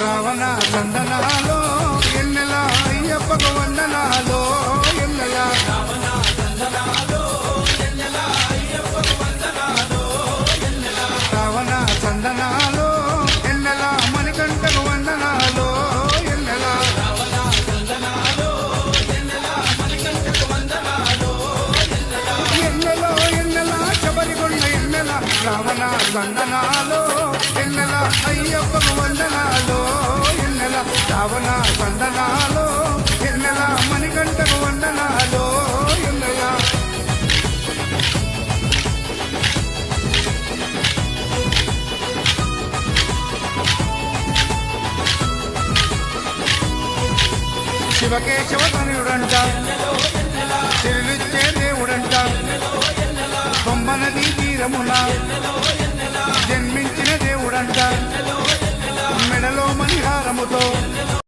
రావణ చందనాలో ఎన్నెల అయ్యప్పకు వందనాలో ఎన్నెల రావణ చందనాలో ఎన్నెల మణికంఠకు వందనాలో ఎన్నెల ఎన్నెలో ఎన్నెల శబరిగొండ ఎన్నెల రావణ చందనాలో ఎన్నెల అయ్యప్పకు వందనాలో ఎన్నెల రావణ చందనాలో ఎన్నెల మణికంఠకు వందనాలో ఎన్నెల శివకేశవ తనయుడంట తిరులిచ్చే దేవుడంట బొమ్మనది తీరమున జన్మించిన దేవుడంట మెడలో మణిహారముతో